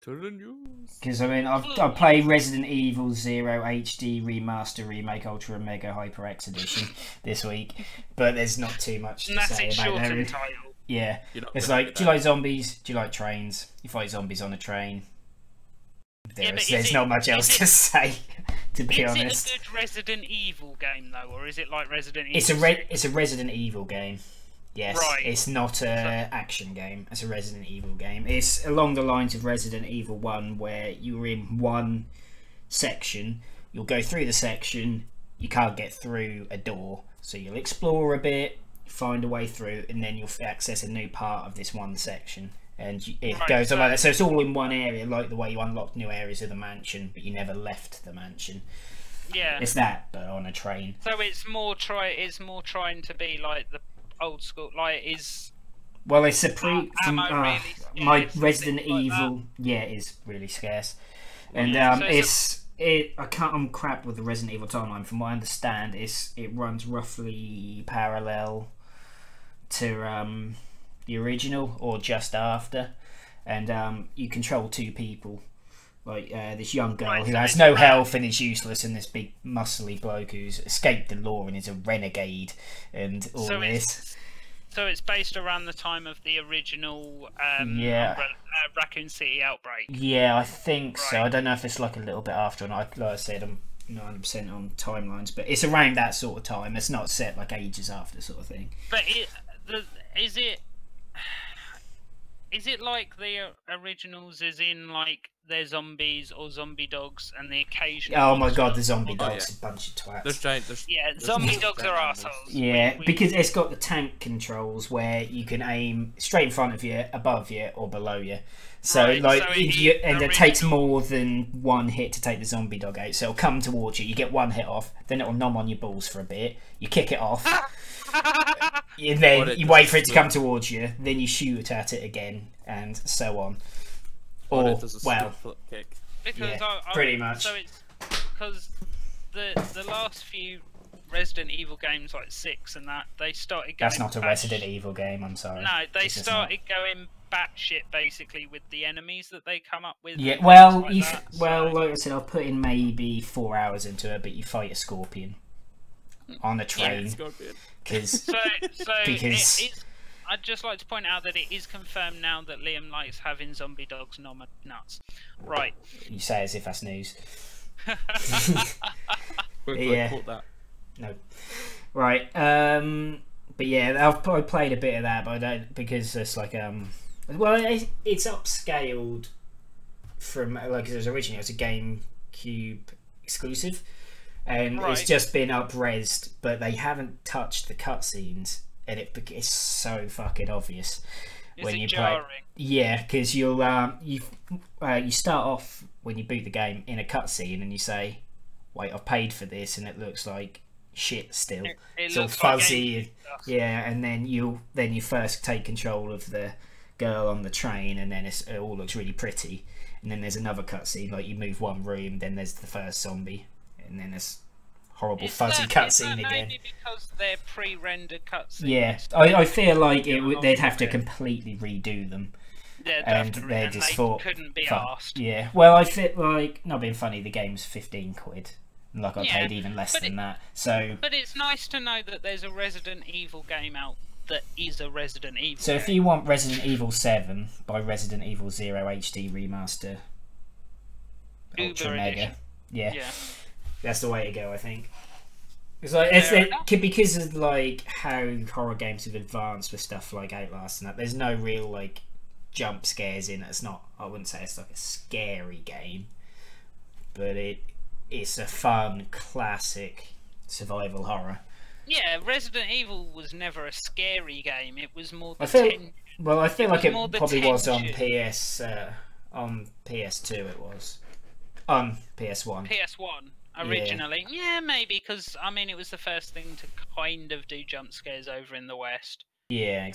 Because I mean, I played Resident Evil 0 HD Remaster, Remake, Ultra, Mega, Hyper X Edition this week, but there's not too much to say about that. Title. Yeah, it's like, do you like zombies? Do you like trains? You fight zombies on a train. There's not much else to say, to be honest. Is it a good Resident Evil game though, or is it like Resident Evil? It's a Resident Evil game. Yes, right. It's not an action game. It's a Resident Evil game. It's along the lines of Resident Evil 1, where you're in one section. You'll go through the section. You can't get through a door, so you'll explore a bit, find a way through, and then you'll access a new part of this one section. And it goes on like that. So it's all in one area, like the way you unlock new areas of the mansion, but you never left the mansion. Yeah, it's that, but on a train. So it's more trying to be like the old school, like is. Well, it's a my Resident Evil. Yeah, it is really scarce, and I'm crap with the Resident Evil timeline. From what I understand, it runs roughly parallel to the original or just after, and you control two people, like this young girl who has no health and is useless, and this big muscly bloke who's escaped the law and is a renegade, and all this. So it's based around the time of the original Raccoon City outbreak. Yeah, I think so. I don't know if it's like a little bit after, and like I said, I'm 90% on timelines, but it's around that sort of time. It's not set like ages after, sort of thing. But is it like the originals, as in like they're zombies or zombie dogs, and the occasional... Oh my god, the zombie dogs are a bunch of twats. Zombie dogs are assholes. Yeah, because it's got the tank controls where you can aim straight in front of you, above you, or below you. So it takes more than one hit to take the zombie dog out. So it'll come towards you, you get one hit off, then it'll nom on your balls for a bit, you kick it off, and then you wait for it to come towards you, then you shoot at it again, and so on. Or, well, pretty much. So it's because the last few Resident Evil games, like 6 and that, they started going... That's not a Resident Evil game, I'm sorry. No, they started going batshit, basically, with the enemies that they come up with. Yeah, well, like I said, I've put in maybe 4 hours into it, but you fight a scorpion on a train. Because I'd just like to point out that it is confirmed now that Liam likes having zombie dogs nuts. Right. You say as if that's news. Yeah. No. Right. But yeah, I played a bit of that, but I don't, because it's like well, it's upscaled from like it was originally. It was a GameCube exclusive, and it's just been up-resed, but they haven't touched the cutscenes. And it's so fucking obvious when you play. Yeah, because you start off when you boot the game in a cutscene and you say, "Wait, I've paid for this," and it looks like shit still. It's all fuzzy. Yeah, and then you first take control of the girl on the train, and then it all looks really pretty. And then there's another cutscene, like you move one room, then there's the first zombie, and then there's horrible fuzzy cutscene again. Maybe because they're pre-rendered cutscenes. Yeah, I feel like they'd have to completely redo them. Yeah, and they just thought couldn't be asked. Yeah, well, I feel like, not being funny, the game's £15. Like I paid even less than that. So, but it's nice to know that there's a Resident Evil game out that is a Resident Evil. So if you want Resident Evil 7 by Resident Evil 0 HD Remaster, Ultra Mega, yeah. That's the way to go, I think. It's like because of like how horror games have advanced with stuff like Outlast and that. There's no real like jump scares in it. It's not. I wouldn't say it's like a scary game, but it's a fun classic survival horror. Yeah, Resident Evil was never a scary game. It was more. I feel like it probably was on on PS2. It was on PS1. PS1. Originally, yeah, maybe, because I mean it was the first thing to kind of do jump scares over in the West. Yeah, exactly.